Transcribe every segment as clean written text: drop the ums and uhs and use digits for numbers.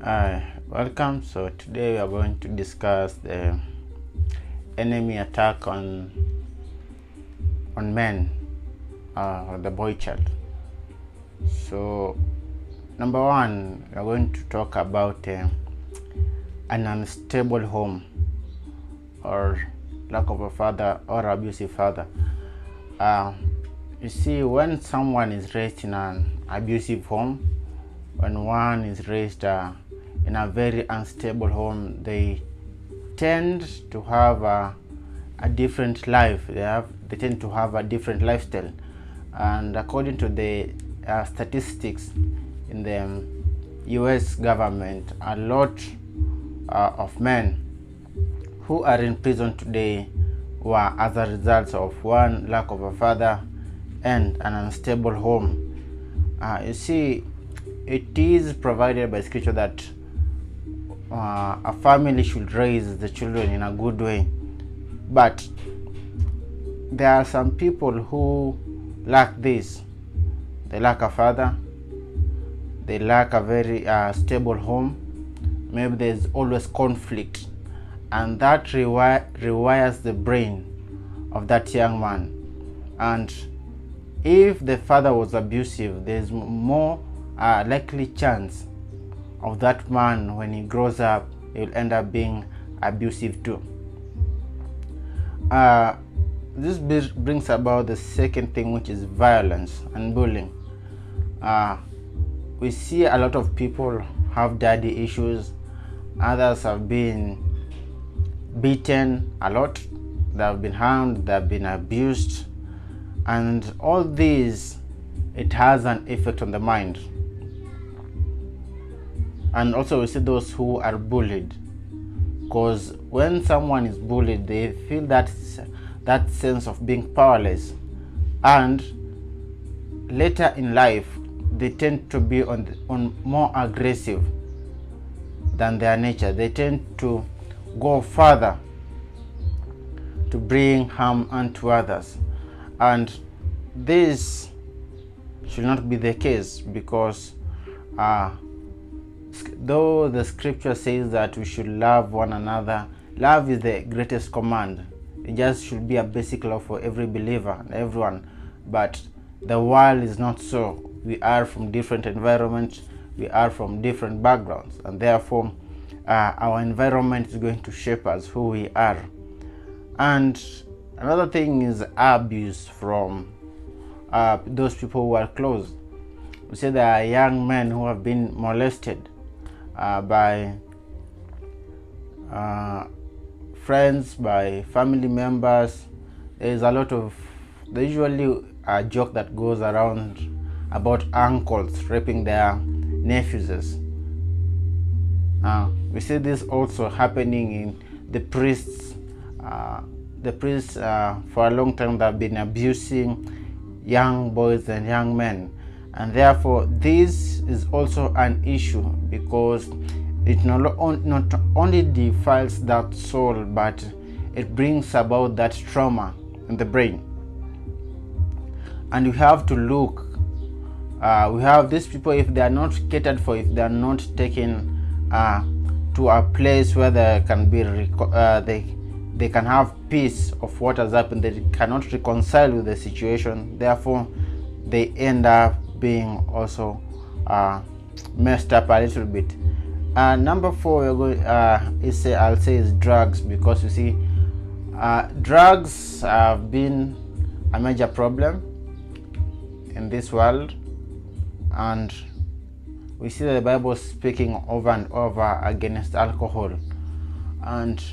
Welcome. So today we are going to discuss the enemy attack on men, or the boy child. So number one, we are going to talk about an unstable home, or lack of a father or abusive father. You see, when someone is raised in an abusive home, when one is raised in a very unstable home, they tend to have a different life. They tend to have a different lifestyle, and according to the statistics in the US government, a lot of men who are in prison today were as a result of one, lack of a father, and an unstable home. You see, it is provided by scripture that a family should raise the children in a good way, but there are some people who lack this. They lack a father, they lack a very stable home. Maybe there's always conflict, and that rewires the brain of that young man. And if the father was abusive, there's more likely chance of that man, when he grows up, he'll end up being abusive too. This brings about the second thing, which is violence and bullying. We see a lot of people have daddy issues. Others have been beaten a lot, they have been harmed, they have been abused, and all these, it has an effect on the mind. And also we see those who are bullied, because when someone is bullied, they feel that sense of being powerless, and later in life they tend to be on more aggressive than their nature. They tend to go further to bring harm unto others, and this should not be the case, because though the scripture says that we should love one another, love is the greatest command. It just should be a basic law for every believer and everyone, but the world is not so. We are from different environments, we are from different backgrounds, and therefore our environment is going to shape us who we are. And another thing is abuse from those people who are close. We say there are young men who have been molested by friends, by family members. There's usually a joke that goes around about uncles raping their nephews. We see this also happening in the priests. For a long time, they have been abusing young boys and young men, and therefore this is also an issue, because it not only defiles that soul, but it brings about that trauma in the brain. And we have to look. We have these people, if they are not catered for, if they are not taken to a place where they can be they can have peace of what has happened, they cannot reconcile with the situation, therefore they end up being also messed up a little bit. Number four, I'll say is drugs, because you see, drugs have been a major problem in this world, and we see the Bible speaking over and over against alcohol, and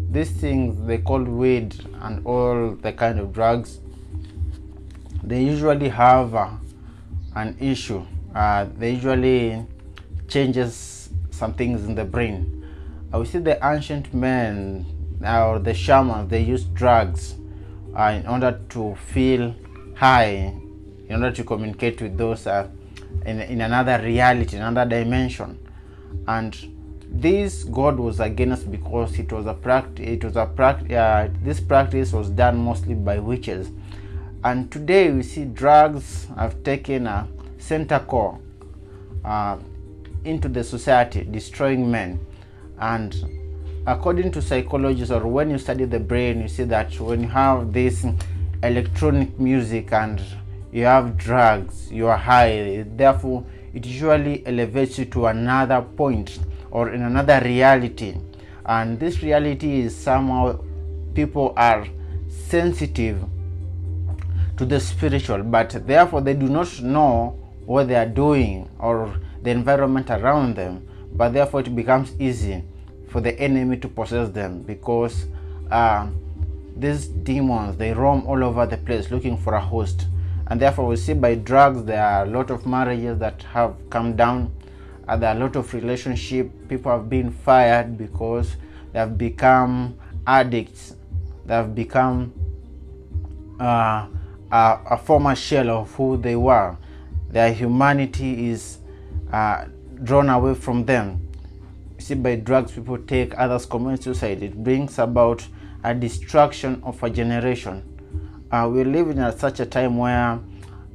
these things they call weed and all the kind of drugs, they usually have an issue. They usually changes some things in the brain. We see the ancient men or the shamans, they use drugs in order to feel high, in order to communicate with those in another reality, another dimension. And this God was against, because it was a practice. This practice was done mostly by witches, and today we see drugs have taken a center core into the society, destroying men. And according to psychologists, or when you study the brain, you see that when you have this electronic music and you have drugs, you are high, therefore it usually elevates you to another point or in another reality. And this reality is somehow people are sensitive to the spiritual, but therefore they do not know what they are doing or the environment around them, but therefore it becomes easy for the enemy to possess them, because these demons, they roam all over the place looking for a host. And therefore we see by drugs there are a lot of marriages that have come down, and there are a lot of relationships, people have been fired because they have become addicts, they have become a former shell of who they were. Their humanity is drawn away from them. You see, by drugs people take, others commit suicide. It brings about a destruction of a generation. We live in such a time where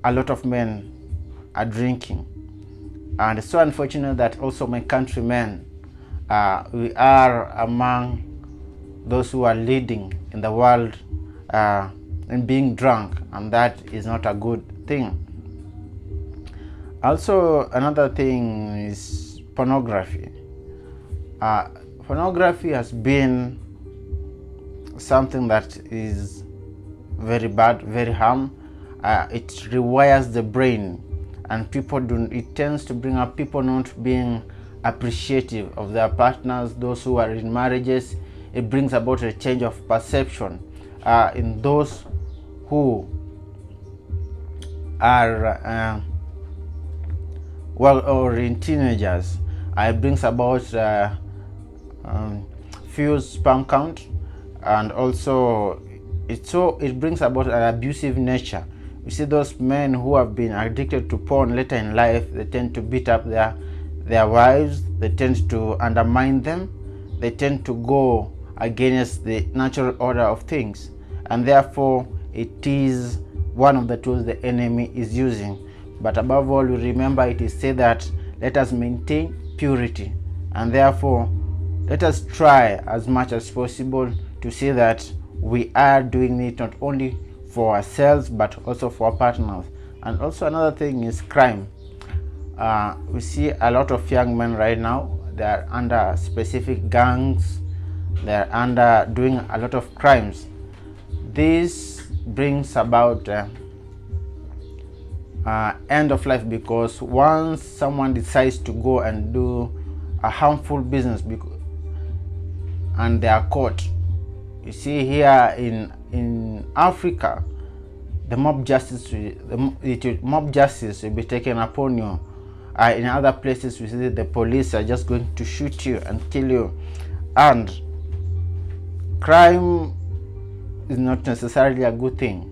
a lot of men are drinking, and it's so unfortunate that also my countrymen, we are among those who are leading in the world in being drunk, and that is not a good thing. Also, another thing is pornography. Pornography has been something that is very bad, very harm. It rewires the brain, and it tends to bring up people not being appreciative of their partners, those who are in marriages. It brings about a change of perception in those who are or in teenagers. It brings about fused sperm count, and also it brings about an abusive nature. You see, those men who have been addicted to porn later in life, they tend to beat up their wives, they tend to undermine them, they tend to go against the natural order of things, and therefore it is one of the tools the enemy is using. But above all, we remember it is said that let us maintain purity, and therefore let us try as much as possible to see that we are doing it not only for ourselves but also for our partners. And also another thing is crime. We see a lot of young men right now, they are under specific gangs, they are under doing a lot of crimes. This brings about end of life, because once someone decides to go and do a harmful business and they are caught, you see here in Africa, the mob justice will be taken upon you. In other places we see the police are just going to shoot you and kill you. And crime is not necessarily a good thing,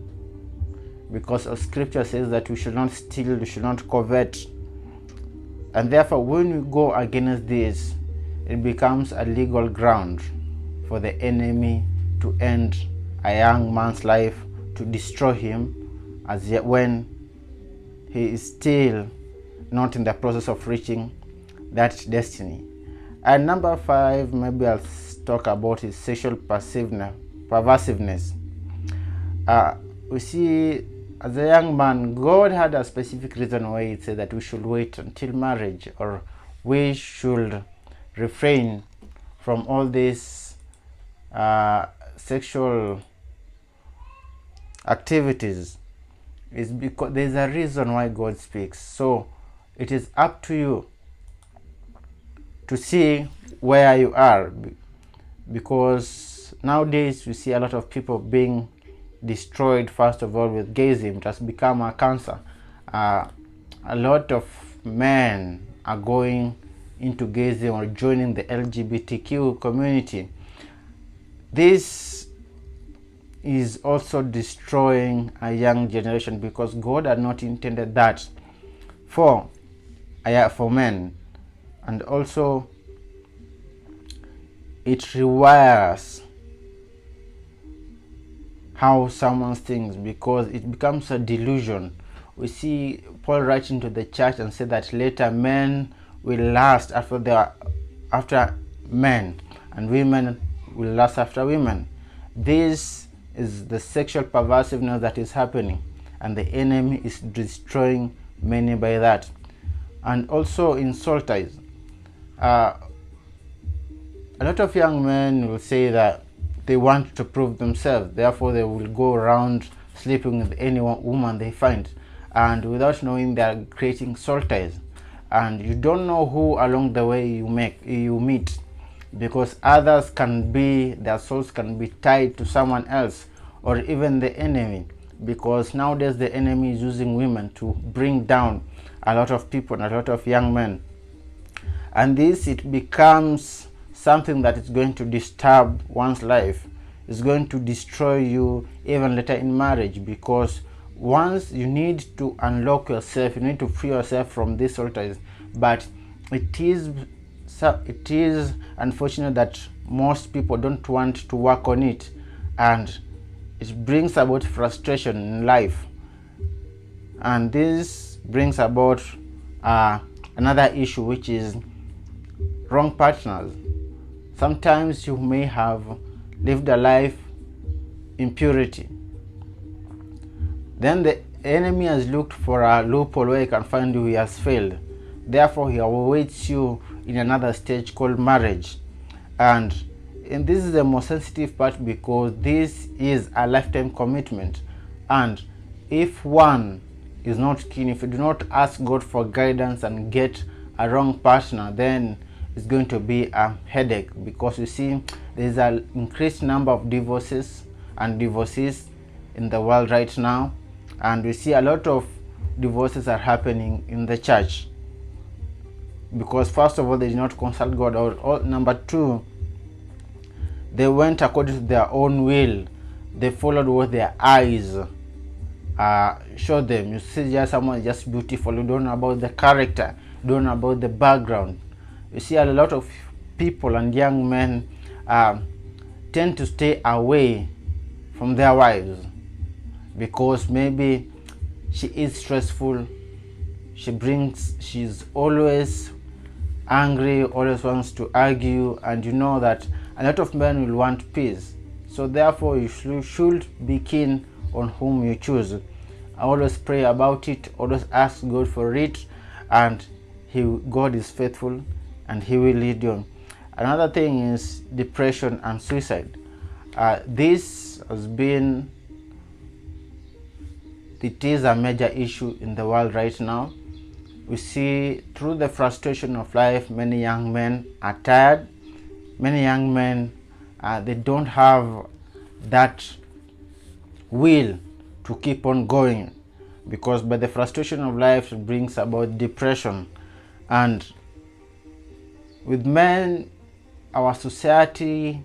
because our scripture says that we should not steal, we should not covet. And therefore when we go against this, it becomes a legal ground for the enemy to end a young man's life, to destroy him as yet when he is still not in the process of reaching that destiny. And number 5, maybe I'll talk about his sexual perversiveness. We see, as a young man, God had a specific reason why He said that we should wait until marriage, or we should refrain from all these sexual activities. Is because there's a reason why God speaks. So it is up to you to see where you are, because nowadays we see a lot of people being destroyed, first of all, with gayism. It has become a cancer. A lot of men are going into gayism or joining the LGBTQ community. This is also destroying a young generation, because God had not intended that for men. And also it rewires how someone thinks, because it becomes a delusion. We see Paul writing to the church and say that later men will lust after men, and women will lust after women. This is the sexual perversiveness that is happening, and the enemy is destroying many by that. And also in soul ties, a lot of young men will say that they want to prove themselves, therefore they will go around sleeping with any woman they find, and without knowing they are creating soul ties. And you don't know who along the way you meet, because others their souls can be tied to someone else, or even the enemy, because nowadays the enemy is using women to bring down a lot of people and a lot of young men. And it becomes something that is going to disturb one's life. It's going to destroy you even later in marriage, because once you need to unlock yourself, you need to free yourself from these soul ties. But it is unfortunate that most people don't want to work on it, and it brings about frustration in life. And this brings about another issue, which is wrong partners. Sometimes you may have lived a life in purity, then the enemy has looked for a loophole where he can find you. He has failed, therefore he awaits you in another stage called marriage. And this is the most sensitive part, because this is a lifetime commitment. And if one is not keen, if you do not ask God for guidance and get a wrong partner, then it's going to be a headache, because you see there's an increased number of divorces and divorcees in the world right now, and we see a lot of divorces are happening in the church, because first of all they did not consult God, or number two, they went according to their own will. They followed what their eyes showed them. You see, just someone is just beautiful, you don't know about the character, you don't know about the background. You see a lot of people and young men tend to stay away from their wives, because maybe she is stressful, she's always angry, always wants to argue, and you know that a lot of men will want peace. So therefore you should be keen on whom you choose. Always pray about it, always ask God for it, and God is faithful and he will lead you. Another thing is depression and suicide. This has been, it is a major issue in the world right now. We see through the frustration of life, many young men are tired. Many young men, they don't have that will to keep on going, because by the frustration of life it brings about depression. And with men, our society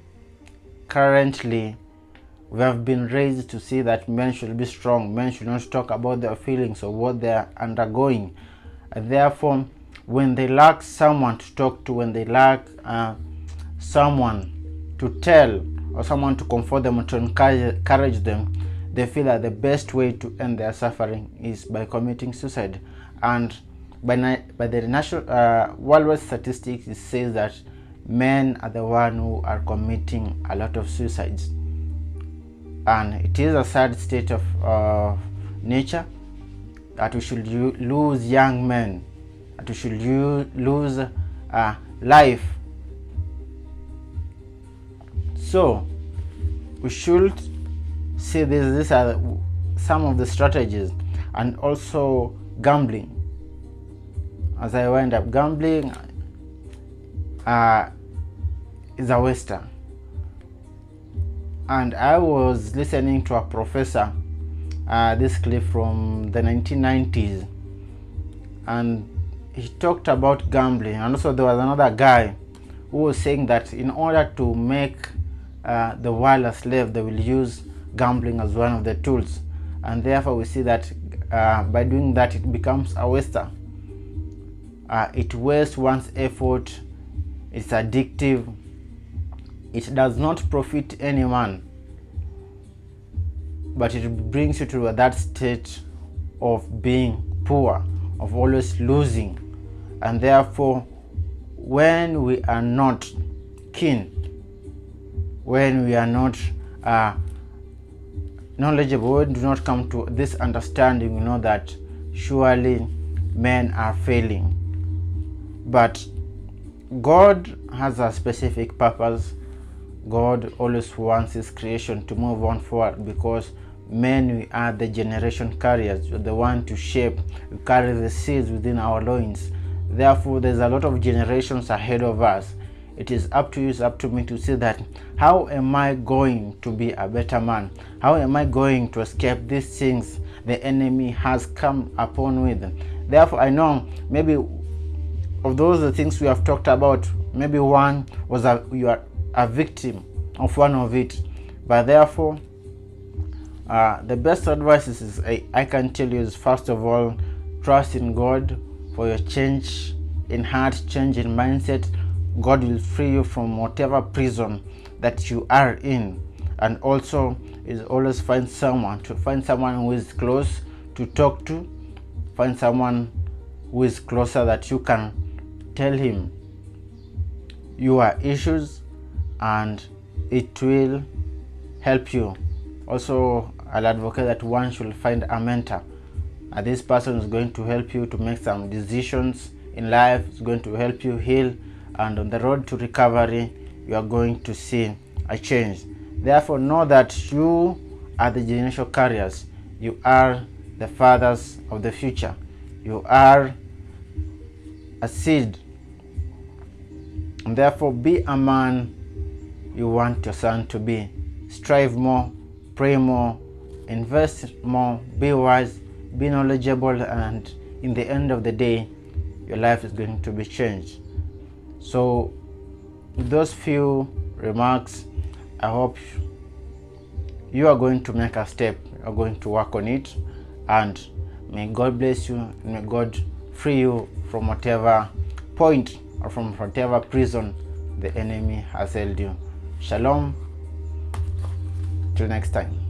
currently, we have been raised to see that men should be strong, men should not talk about their feelings or what they are undergoing. And therefore, when they lack someone to talk to, when they lack someone to tell or someone to comfort them or to encourage them, they feel that the best way to end their suffering is by committing suicide. And by the national worldwide statistics, it says that men are the one who are committing a lot of suicides. And it is a sad state of nature that we should lose young men, that we should lose life. So we should see these are some of the strategies. And also gambling. As I wind up, gambling is a waster. And I was listening to a professor, this clip from the 1990s, and he talked about gambling. And also there was another guy who was saying that in order to make the world a slave, they will use gambling as one of the tools. And therefore we see that by doing that, it becomes a waster. It wastes one's effort, it's addictive, it does not profit any man, but it brings you to that state of being poor, of always losing. And therefore, when we are not keen, when we are not knowledgeable, when we do not come to this understanding, we know that surely men are failing. But God has a specific purpose. God always wants his creation to move on forward, because men, we are the generation carriers. We're the one to shape. We carry the seeds within our loins. Therefore, there's a lot of generations ahead of us. It is up to you, it's up to me to see that how am I going to be a better man? How am I going to escape these things the enemy has come upon with? Therefore, I know maybe of those the things we have talked about, maybe one was you are a victim of one of it. But therefore, the best advice is I can tell you is, first of all, trust in God for your change in heart, change in mindset. God will free you from whatever prison that you are in. And also is always find someone who is close to talk to. Find someone who is closer that you can tell him your issues, and it will help you. Also, I'll advocate that one should find a mentor. This person is going to help you to make some decisions in life. It's going to help you heal, and on the road to recovery, you are going to see a change. Therefore, know that you are the generation carriers. You are the fathers of the future. You are a seed. And therefore, be a man you want your son to be. Strive more, pray more, invest more, be wise, be knowledgeable, and in the end of the day, your life is going to be changed. So with those few remarks, I hope you are going to make a step, you are going to work on it, and may God bless you, and may God free you from whatever point or from whatever prison the enemy has held you. Shalom, till next time.